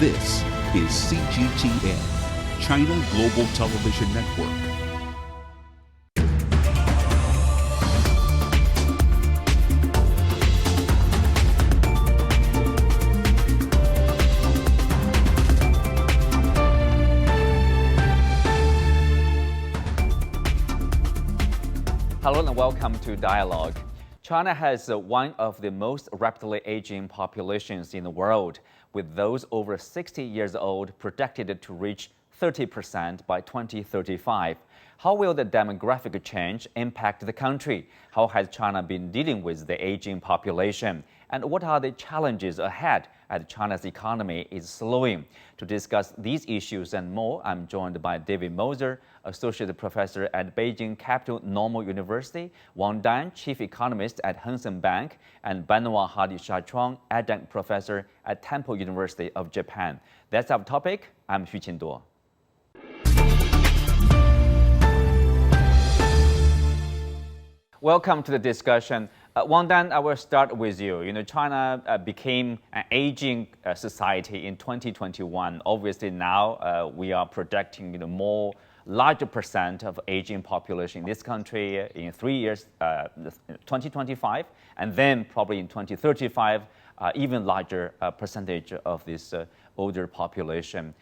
This is CGTN, China Global Television Network. Hello and welcome to Dialogue. China has one of the most rapidly aging populations in the world, with those over 60 years old projected to reach 30% by 2035. How will the demographic change impact the country? How has China been dealing with the aging population? And what are the challenges ahead as China's economy is slowing? To discuss these issues and more, I'm joined by David Moser, Associate Professor at Beijing Capital Normal University, Wang Dan, Chief Economist at Hang Seng Bank, and Benoit Hadi-Chachuang, Adjunct Professor at Temple University of Japan. That's our topic. I'm Xu Qinduo. Welcome to the discussion. Wang Dan, I will start with you. China became an aging society in 2021. Obviously, now we are projecting more larger percent of aging population in this country in 3 years, 2025, and then probably in 2035, even larger percentage of this older population.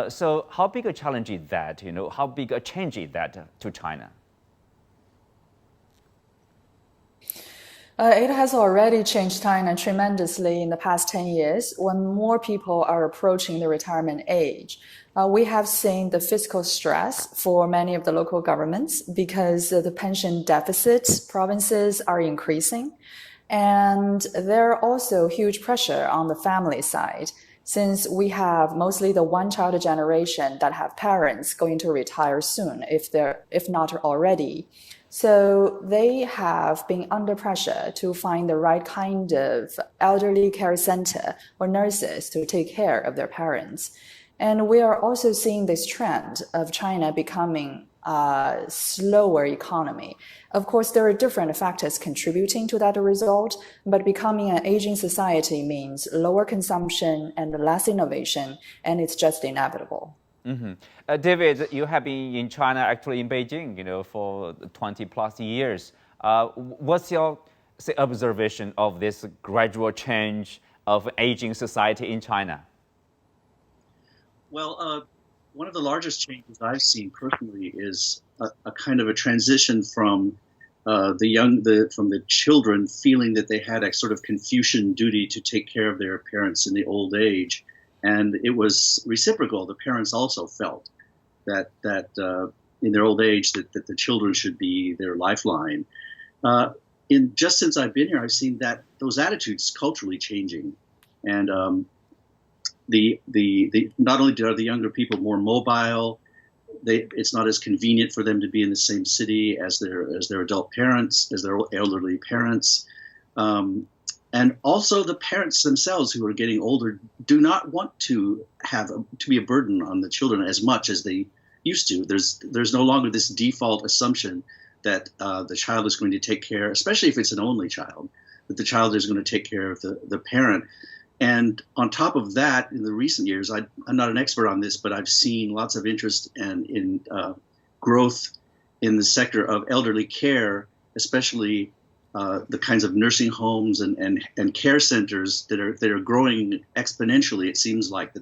So how big a challenge is that? How big a change is that to China? It has already changed China tremendously in the past 10 years when more people are approaching the retirement age. We have seen the fiscal stress for many of the local governments because the pension deficits provinces are increasing. And there are also huge pressure on the family side, since we have mostly the one-child generation that have parents going to retire soon, if not already. So they have been under pressure to find the right kind of elderly care center or nurses to take care of their parents. And we are also seeing this trend of China becoming a slower economy. Of course, there are different factors contributing to that result, but becoming an aging society means lower consumption and less innovation, and it's just inevitable. Mm-hmm. David, you have been in China, actually in Beijing, for 20 plus years. What's your observation of this gradual change of aging society in China? Well, one of the largest changes I've seen personally is a kind of a transition from the children feeling that they had a sort of Confucian duty to take care of their parents in the old age. And it was reciprocal. The parents also felt that in their old age that the children should be their lifeline. Just since I've been here, I've seen that those attitudes culturally changing, and not only are the younger people more mobile, it's not as convenient for them to be in the same city as their adult parents, as their elderly parents. And also the parents themselves who are getting older do not want to be a burden on the children as much as they used to. There's no longer this default assumption that the child is going to take care, especially if it's an only child, that the child is going to take care of the parent. And on top of that, in the recent years, I'm not an expert on this, but I've seen lots of interest in growth in the sector of elderly care, especially the kinds of nursing homes and care centers that are growing exponentially. It seems like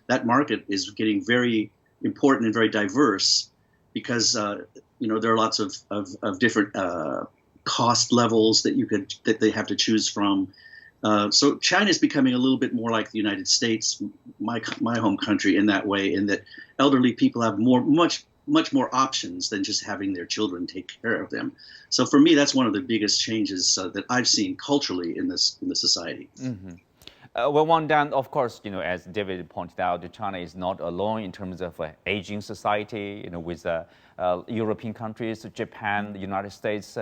that market is getting very important and very diverse because there are lots of different cost levels that they have to choose from. So China is becoming a little bit more like the United States, my home country, in that way, in that elderly people have much more options than just having their children take care of them. So for me, that's one of the biggest changes that I've seen culturally in the society. Mm-hmm. Well, Wang Dan, of course, as David pointed out, China is not alone in terms of aging society, with European countries, Japan, the United States.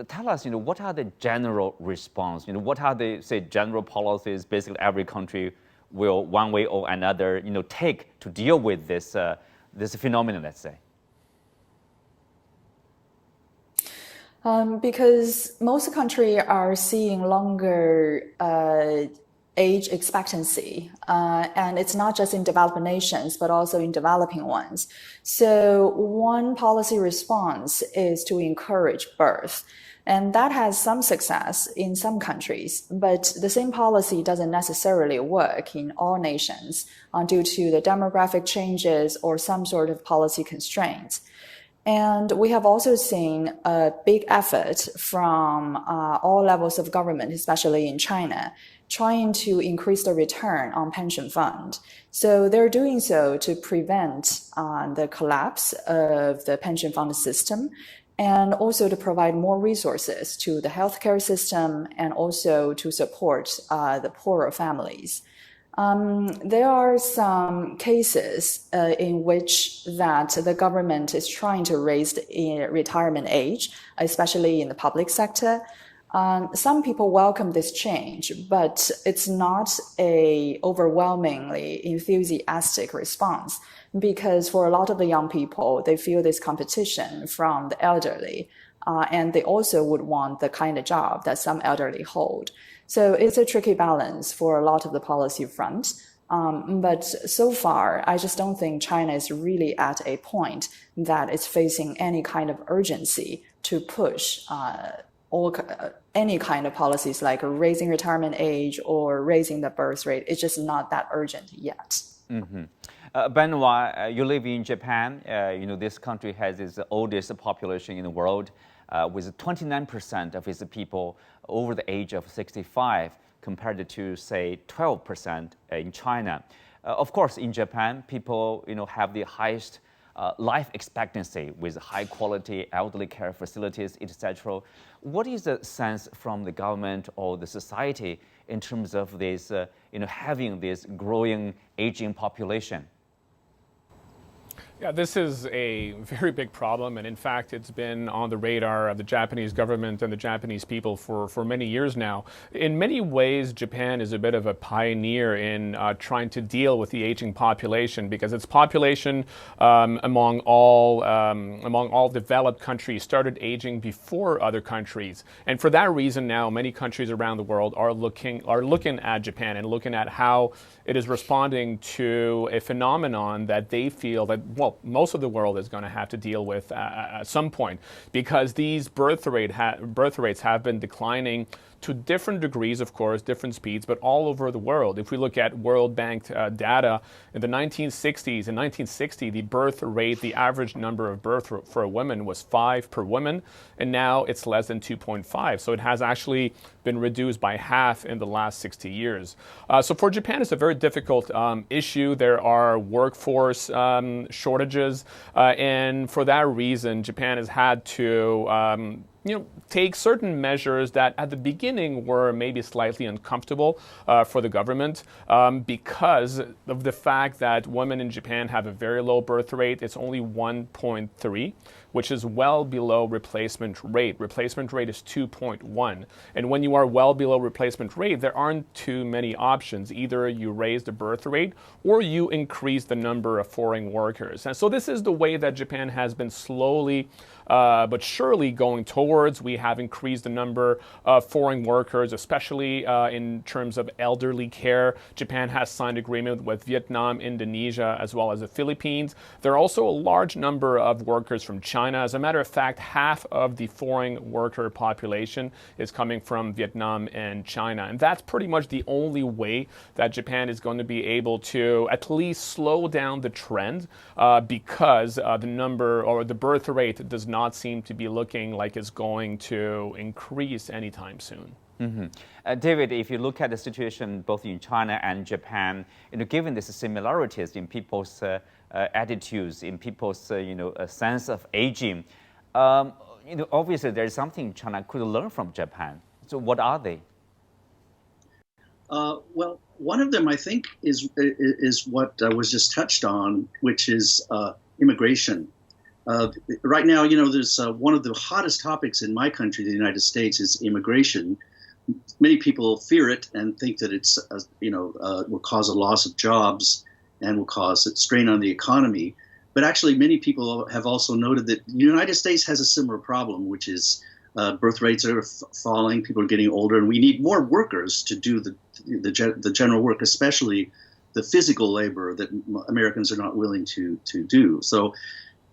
Tell us, what are the general response? What are the, general policies basically every country will, one way or another, take to deal with this phenomenon, let's say? Because most countries are seeing longer age expectancy. And it's not just in developed nations, but also in developing ones. So one policy response is to encourage birth. And that has some success in some countries, but the same policy doesn't necessarily work in all nations due to the demographic changes or some sort of policy constraints. And we have also seen a big effort from all levels of government, especially in China, trying to increase the return on pension fund. So they're doing so to prevent the collapse of the pension fund system, and also to provide more resources to the healthcare system and also to support the poorer families. There are some cases in which that the government is trying to raise the retirement age, especially in the public sector. Some people welcome this change, but it's not a overwhelmingly enthusiastic response, because for a lot of the young people, they feel this competition from the elderly, and they also would want the kind of job that some elderly hold. So it's a tricky balance for a lot of the policy front. But so far, I just don't think China is really at a point that it's facing any kind of urgency to push any kind of policies like raising retirement age or raising the birth rate. It's just not that urgent yet. Mm-hmm. Benoit, you live in Japan. This country has its oldest population in the world, with 29% of its people over the age of 65, compared to, say, 12% in China. Of course, in Japan, people, have the highest life expectancy with high-quality elderly care facilities, etc. What is the sense from the government or the society in terms of this, having this growing aging population? Yeah, this is a very big problem, and in fact, it's been on the radar of the Japanese government and the Japanese people for many years now. In many ways, Japan is a bit of a pioneer in trying to deal with the aging population, because its population among all developed countries started aging before other countries, and for that reason, now many countries around the world are looking at Japan and looking at how it is responding to a phenomenon that they feel that, well, most of the world is going to have to deal with at some point, because these birth rates have been declining to different degrees, of course, different speeds, but all over the world. If we look at World Bank data, in the 1960s, in 1960, the birth rate, the average number of births for a woman was 5 per woman, and now it's less than 2.5. So it has actually been reduced by half in the last 60 years. So for Japan, it's a very difficult issue. There are workforce shortages, and for that reason, Japan has had to take certain measures that at the beginning were maybe slightly uncomfortable for the government, because of the fact that women in Japan have a very low birth rate. It's only 1.3, which is well below replacement rate. Replacement rate is 2.1. And when you are well below replacement rate, there aren't too many options. Either you raise the birth rate or you increase the number of foreign workers. And so this is the way that Japan has been slowly but surely going towards. We have increased the number of foreign workers, especially in terms of elderly care. Japan has signed agreement with Vietnam, Indonesia, as well as the Philippines. There are also a large number of workers from China. As a matter of fact, half of the foreign worker population is coming from Vietnam and China. And that's pretty much the only way that Japan is going to be able to at least slow down the trend, because the number or the birth rate does not seem to be looking like it's going to increase anytime soon. Mm-hmm. David, if you look at the situation both in China and Japan, given these similarities in people's attitudes, in people's sense of aging, obviously there is something China could learn from Japan. So what are they? Well, one of them, I think, is what was just touched on, which is immigration. Right now, there's one of the hottest topics in my country, the United States, is immigration. Many people fear it and think that it's, will cause a loss of jobs and will cause a strain on the economy. But actually, many people have also noted that the United States has a similar problem, which is birth rates are falling, people are getting older, and we need more workers to do the the general work, especially the physical labor that Americans are not willing to do. So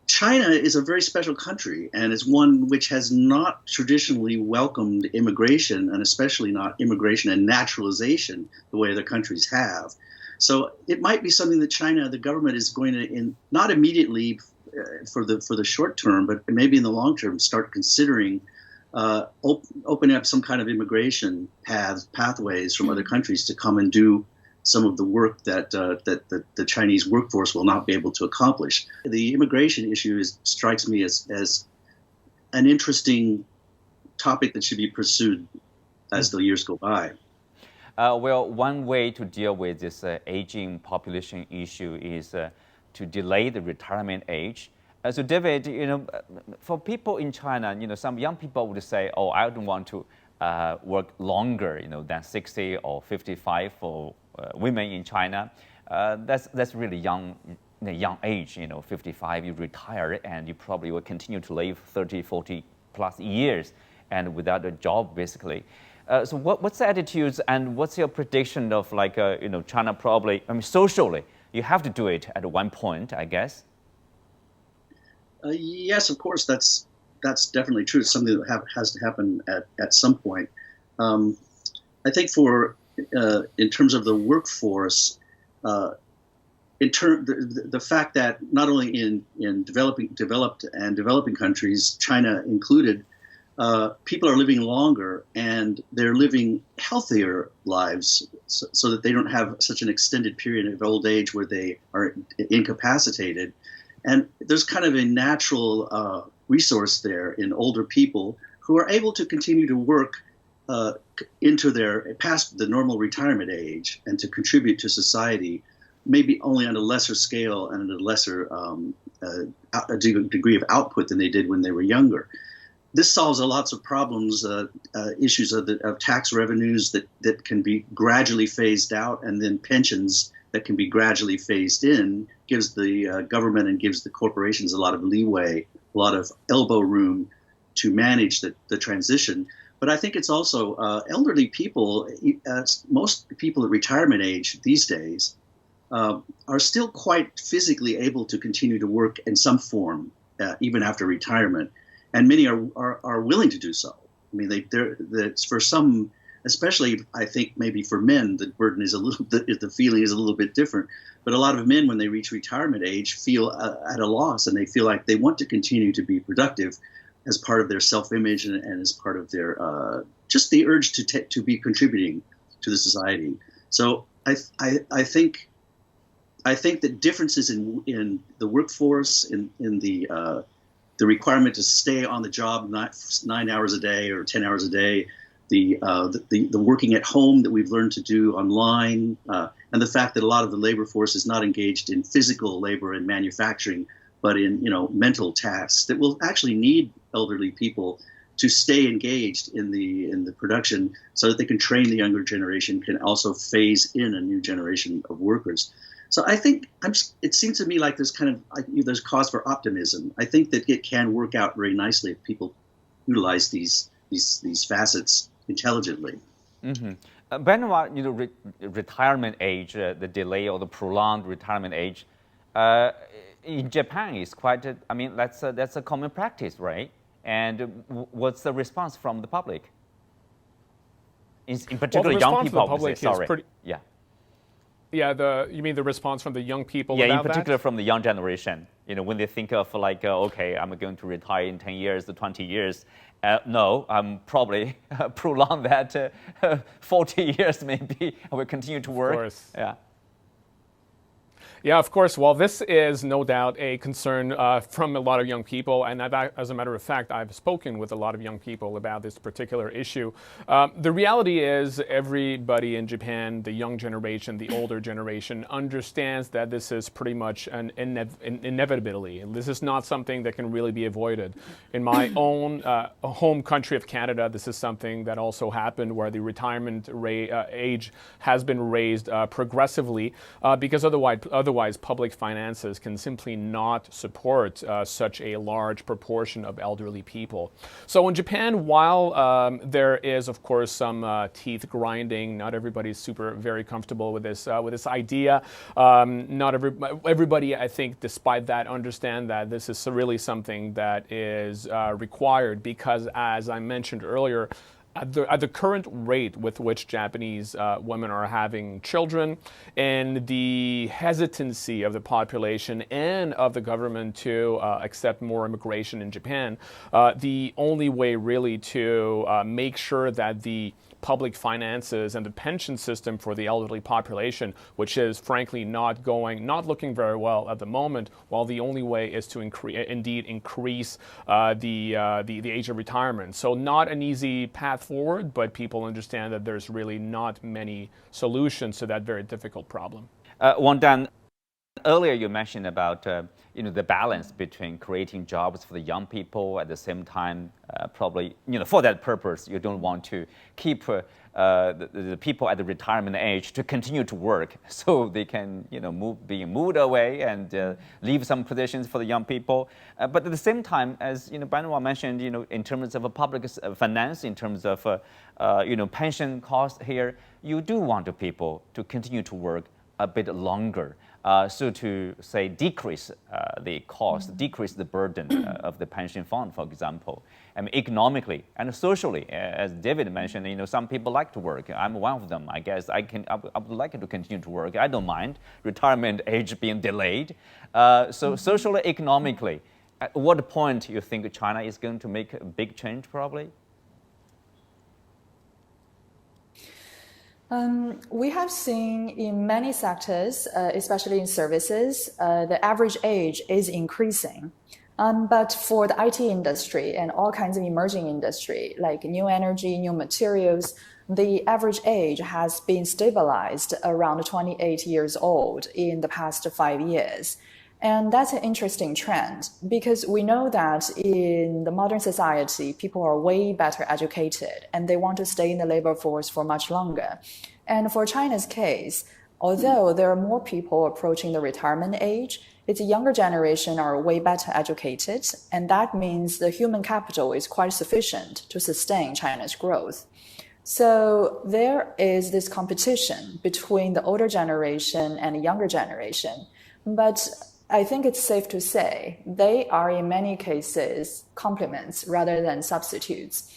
China is a very special country, and it's one which has not traditionally welcomed immigration, and especially not immigration and naturalization the way other countries have. So it might be something that China, the government, is going to, not immediately for the short term, but maybe in the long term, start considering opening up some kind of immigration pathways from other countries to come and do some of the work that the Chinese workforce will not be able to accomplish. The immigration issue strikes me as an interesting topic that should be pursued as the years go by. Well, one way to deal with this aging population issue is to delay the retirement age. So, David, for people in China, some young people would say, "Oh, I don't want to work longer, than 60 or 55 for women in China." That's really young age. 55, you retire, and you probably will continue to live 30, 40 plus years, and without a job, basically. So what's the attitudes, and what's your prediction of China probably, socially, you have to do it at one point, I guess? Yes, of course, that's definitely true. It's something that has to happen at some point. I think in terms of the workforce, the fact that not only in developed and developing countries, China included, people are living longer and they're living healthier lives so that they don't have such an extended period of old age where they are incapacitated. And there's kind of a natural resource there in older people who are able to continue to work past the normal retirement age and to contribute to society, maybe only on a lesser scale and at a lesser degree of output than they did when they were younger. This solves lots of problems, issues of tax revenues that can be gradually phased out, and then pensions that can be gradually phased in, gives the government and gives the corporations a lot of leeway, a lot of elbow room to manage the transition. But I think it's also elderly people, most people at retirement age these days, are still quite physically able to continue to work in some form, even after retirement. And many are willing to do so. I mean, for some, especially I think maybe for men, the burden is the feeling is a little bit different. But a lot of men, when they reach retirement age, feel at a loss, and they feel like they want to continue to be productive as part of their self-image and as part of their just the urge to be contributing to the society. So I think that differences in the workforce, in the requirement to stay on the job 9 hours a day or 10 hours a day, the working at home that we've learned to do online, and the fact that a lot of the labor force is not engaged in physical labor and manufacturing, but in mental tasks that will actually need elderly people to stay engaged in the production, so that they can train the younger generation, can also phase in a new generation of workers. So I think it seems to me like there's cause for optimism. I think that it can work out very nicely if people utilize these facets intelligently. Mm-hmm. Benoit, retirement age, the delay or the prolonged retirement age, in Japan is quite. That's a common practice, right? And what's the response from the public? In particular, young people. The public sorry. Is pretty, yeah. Yeah, you mean the response from the young people? Yeah, about in particular that? from the young generation. When they think of okay, I'm going to retire in 10 years, 20 years. No, I'm probably prolong that 40 years maybe. I will continue to work. Of course. Yeah. Yeah, of course. Well, this is no doubt a concern from a lot of young people. And as a matter of fact, I've spoken with a lot of young people about this particular issue. The reality is everybody in Japan, the young generation, the older generation, understands that this is pretty much an inevitability. And this is not something that can really be avoided. In my own home country of Canada, this is something that also happened, where the retirement age has been raised progressively because otherwise otherwise public finances can simply not support such a large proportion of elderly people. So in Japan, while there is, of course, some teeth grinding, not everybody's very comfortable with this idea. Not everybody, I think, despite that, understand that this is really something that is required because, as I mentioned earlier, at the current rate with which Japanese women are having children and the hesitancy of the population and of the government to accept more immigration in Japan, the only way really to make sure that the public finances and the pension system for the elderly population, which is frankly not looking very well at the moment, while the only way is to increase the age of retirement. So not an easy path forward, but people understand that there's really not many solutions to that very difficult problem. Wang, earlier you mentioned about the balance between creating jobs for the young people at the same time, probably for that purpose you don't want to keep the people at the retirement age to continue to work, so they can being moved away and leave some positions for the young people. But at the same time, as Benoit mentioned, in terms of a public finance, in terms of pension costs here, you do want the people to continue to work a bit longer. So to say decrease the cost, decrease the burden of the pension fund, for example. I mean, economically and socially, as David mentioned, some people like to work. I'm one of them. I guess I would like to continue to work. I don't mind retirement age being delayed. So socially, economically, at what point you think China is going to make a big change, probably? We have seen in many sectors, especially in services, the average age is increasing. But for the IT industry and all kinds of emerging industry, like new energy, new materials, the average age has been stabilized around 28 years old in the past 5 years. And that's an interesting trend because we know that in the modern society, people are way better educated and they want to stay in the labor force for much longer. And for China's case, although there are more people approaching the retirement age, its younger generation are way better educated, and that means the human capital is quite sufficient to sustain China's growth. So there is this competition between the older generation and the younger generation, but I think it's safe to say they are in many cases complements rather than substitutes.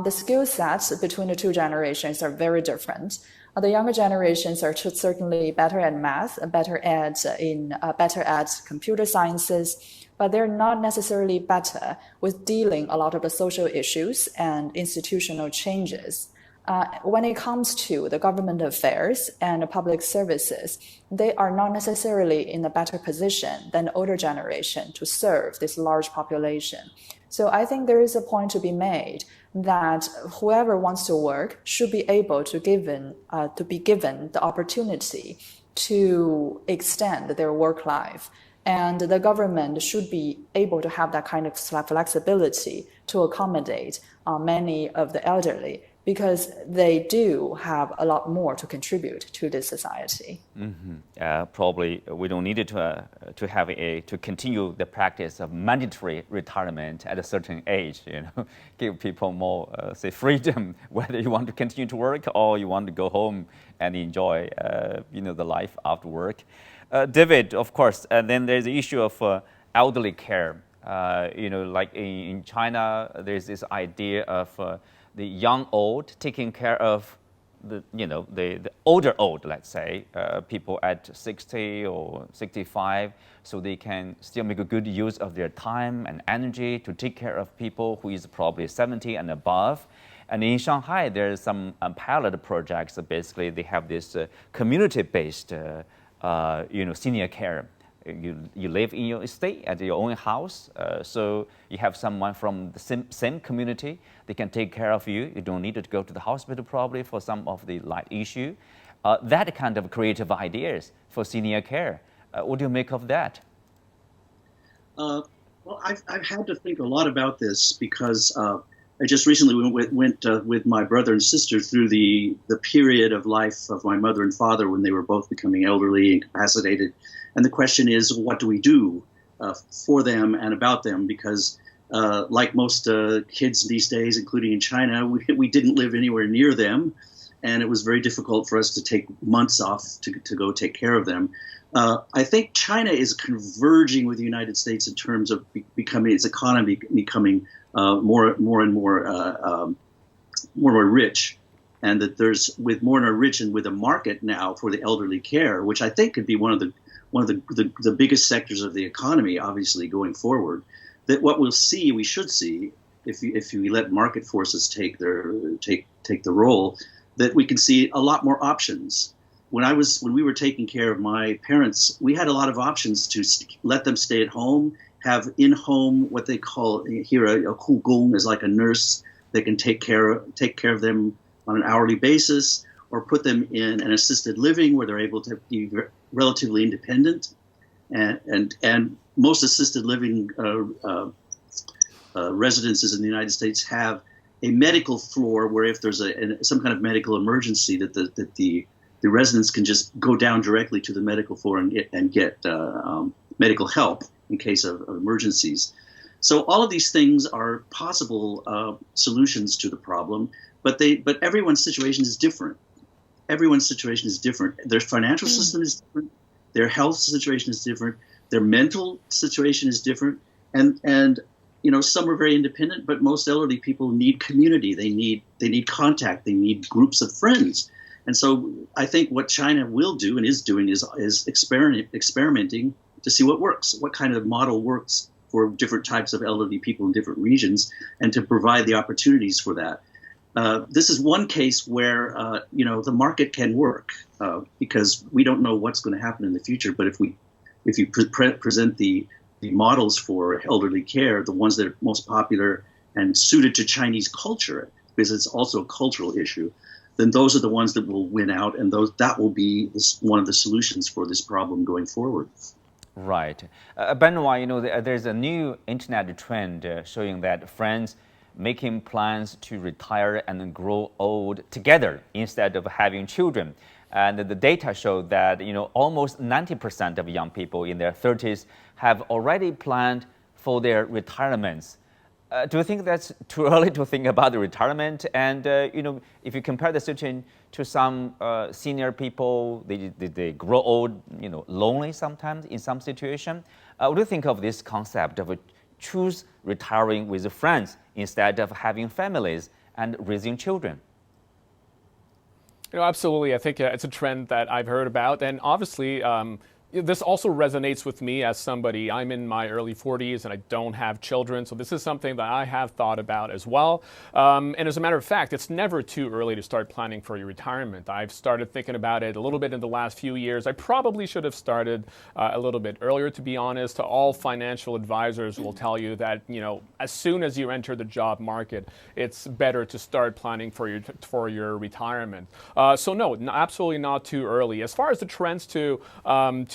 The skill sets between the two generations are very different. The younger generations are certainly better at math, better at computer sciences, but they're not necessarily better with dealing a lot of the social issues and institutional changes. When it comes to the government affairs and the public services, they are not necessarily in a better position than the older generation to serve this large population. So I think there is a point to be made that whoever wants to work should be able to be given the opportunity to extend their work life. And the government should be able to have that kind of flexibility to accommodate many of the elderly, because they do have a lot more to contribute to this society. Probably we don't need to continue the practice of mandatory retirement at a certain age. Give people more freedom, whether you want to continue to work or you want to go home and enjoy the life after work. David, of course, and then there's the issue of elderly care. Like in China, there's this idea of the young old taking care of the older old, let's say, people at 60 or 65, so they can still make a good use of their time and energy to take care of people who is probably 70 and above. And in Shanghai, there's some pilot projects. Basically, they have this community-based, senior care. You live in your estate at your own house, so you have someone from the same community. They can take care of you. You don't need to go to the hospital probably for some of the light issue. That kind of creative ideas for senior care. What do you make of that? Well, I've had to think a lot about this because I just recently went with my brother and sister through the period of life of my mother and father when they were both becoming elderly, incapacitated. And the question is, what do we do for them and about them? Because like most kids these days, including in China, we didn't live anywhere near them. And it was very difficult for us to take months off to go take care of them. I think China is converging with the United States in terms of becoming its economy becoming more and more rich, and that there's with more and more rich and with a market now for the elderly care, which I think could be one of the biggest sectors of the economy, obviously going forward. That what we should see, if we let market forces take the role, that we can see a lot more options. When we were taking care of my parents, we had a lot of options to let them stay at home, have in-home what they call here a hugong, is like a nurse that can take care of them on an hourly basis, or put them in an assisted living where they're able to be relatively independent. And most assisted living residences in the United States have a medical floor where if there's some kind of medical emergency, that the residents can just go down directly to the medical floor and get medical help in case of emergencies. So all of these things are possible solutions to the problem, but everyone's situation is different. Everyone's situation is different. Their financial system is different. Their health situation is different. Their mental situation is different. And some are very independent, but most elderly people need community. They need contact. They need groups of friends. And so I think what China will do and is doing is experimenting to see what works, what kind of model works for different types of elderly people in different regions, and to provide the opportunities for that. This is one case where the market can work because we don't know what's going to happen in the future. But if you present the models for elderly care, the ones that are most popular and suited to Chinese culture, because it's also a cultural issue, then those are the ones that will win out, and that will be one of the solutions for this problem going forward. Right. Benoit, there's a new internet trend showing that friends making plans to retire and grow old together instead of having children. And the data show that almost 90% of young people in their 30s have already planned for their retirements. Do you think that's too early to think about the retirement? And if you compare the situation to some senior people, they grow old, lonely sometimes in some situation. What do you think of this concept of choose retiring with friends instead of having families and raising children? Absolutely. I think it's a trend that I've heard about, and obviously. This also resonates with me as somebody. I'm in my early 40s and I don't have children, so this is something that I have thought about as well. And as a matter of fact, it's never too early to start planning for your retirement. I've started thinking about it a little bit in the last few years. I probably should have started a little bit earlier, to be honest. All financial advisors will tell you that as soon as you enter the job market, it's better to start planning for your retirement. So no, absolutely not too early. As far as the trends to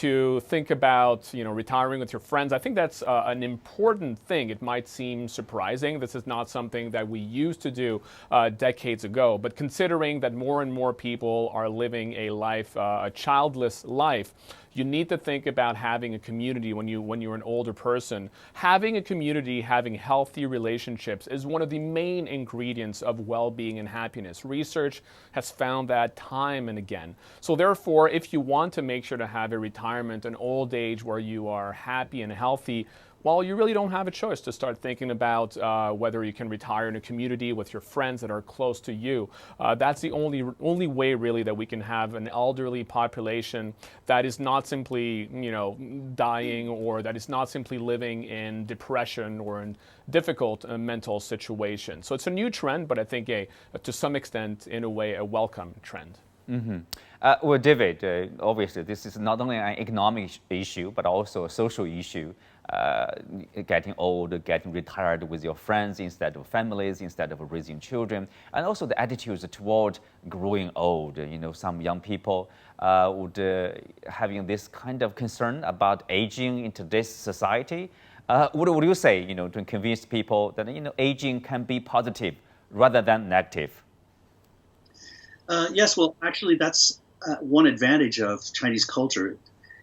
think about retiring with your friends, I think that's an important thing. It might seem surprising. This is not something that we used to do decades ago, but considering that more and more people are living a childless life, you need to think about having a community when you're an older person. Having a community, having healthy relationships is one of the main ingredients of well-being and happiness. Research has found that time and again. So therefore, if you want to make sure to have a retirement, an old age where you are happy and healthy, well, you really don't have a choice to start thinking about whether you can retire in a community with your friends that are close to you. That's the only way, really, that we can have an elderly population that is not simply, dying, or that is not simply living in depression or in difficult mental situations. So it's a new trend, but I think to some extent, in a way, a welcome trend. Mm-hmm. Well, David, obviously, this is not only an economic issue, but also a social issue. Getting old, getting retired with your friends instead of families, instead of raising children, and also the attitudes toward growing old. Some young people would having this kind of concern about aging in today's society. What would you say, to convince people that, aging can be positive rather than negative? Yes, well, actually, that's one advantage of Chinese culture.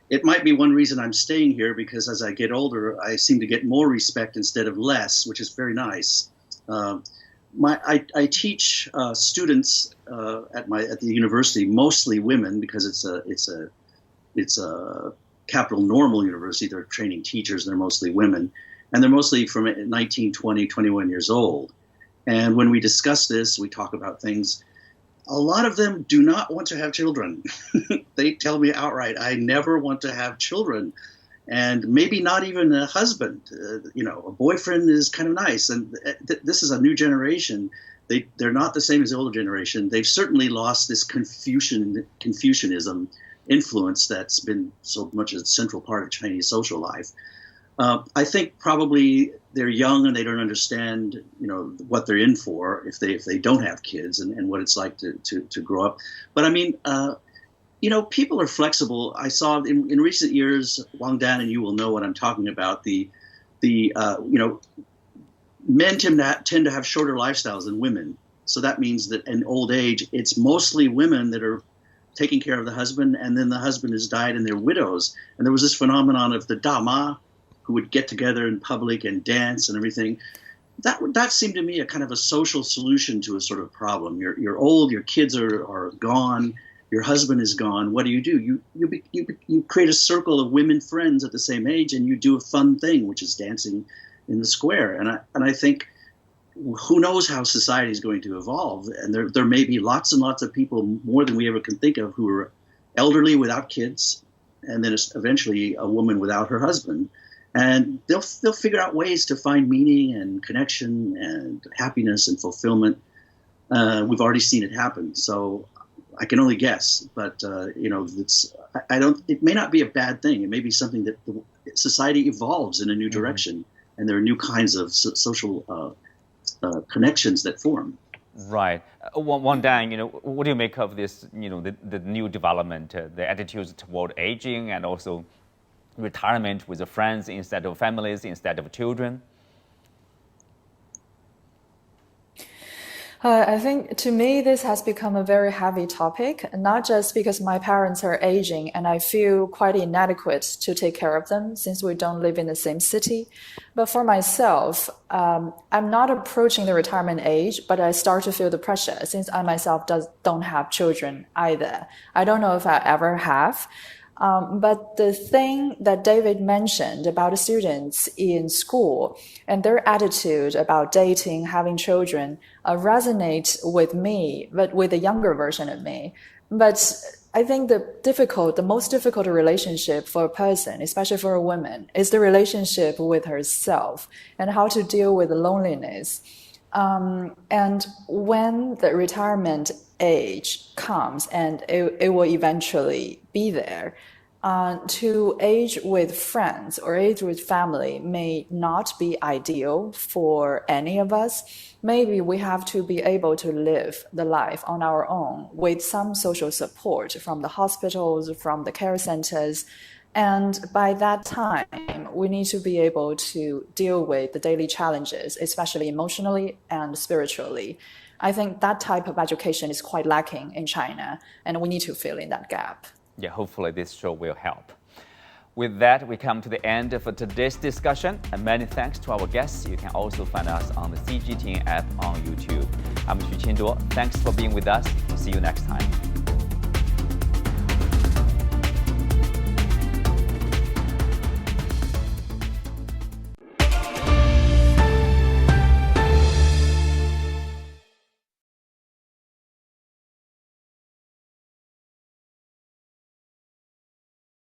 It might be one reason I'm staying here, because as I get older, I seem to get more respect instead of less, which is very nice. I teach students at the university, mostly women, because it's a capital normal university. They're training teachers. They're mostly women, and they're mostly from 19, 20, 21 years old. And when we discuss this, we talk about things. A lot of them do not want to have children. They tell me outright, I never want to have children. And maybe not even a husband. A boyfriend is kind of nice. And this is a new generation. They're not the same as the older generation. They've certainly lost this Confucianism influence that's been so much a central part of Chinese social life. I think probably they're young and they don't understand, what they're in for if they don't have kids and what it's like to grow up. But I mean, people are flexible. I saw in recent years, Wang Dan, and you will know what I'm talking about. Men tend to have shorter lifestyles than women. So that means that in old age, it's mostly women that are taking care of the husband, and then the husband has died and they're widows. And there was this phenomenon of the dama, who would get together in public and dance and everything. That seemed to me a kind of a social solution to a sort of problem. You're old, your kids are gone, your husband is gone. What do? You create a circle of women friends at the same age, and you do a fun thing, which is dancing in the square. And I think, who knows how society is going to evolve? And there may be lots and lots of people, more than we ever can think of, who are elderly without kids, and then eventually a woman without her husband. And they'll figure out ways to find meaning and connection and happiness and fulfillment. We've already seen it happen, so I can only guess. But it may not be a bad thing. It may be something that society evolves in a new direction, and there are new kinds of social connections that form. Right. Wang Dan, what do you make of this? The new development, the attitudes toward aging, and also retirement with the friends instead of families, instead of children? I think to me, this has become a very heavy topic, not just because my parents are aging and I feel quite inadequate to take care of them since we don't live in the same city. But for myself, I'm not approaching the retirement age, but I start to feel the pressure since I myself don't have children either. I don't know if I ever have. But the thing that David mentioned about the students in school and their attitude about dating, having children, resonates with me, but with a younger version of me. But I think the most difficult relationship for a person, especially for a woman, is the relationship with herself and how to deal with loneliness. And when the retirement age comes, and it will eventually be there, to age with friends or age with family may not be ideal for any of us. Maybe we have to be able to live the life on our own with some social support from the hospitals, from the care centers. And by that time, we need to be able to deal with the daily challenges, especially emotionally and spiritually. I think that type of education is quite lacking in China, and we need to fill in that gap. Yeah, hopefully this show will help. With that, we come to the end of today's discussion, and many thanks to our guests. You can also find us on the CGTN app on YouTube. I'm Xu Qinduo. Thanks for being with us. See you next time.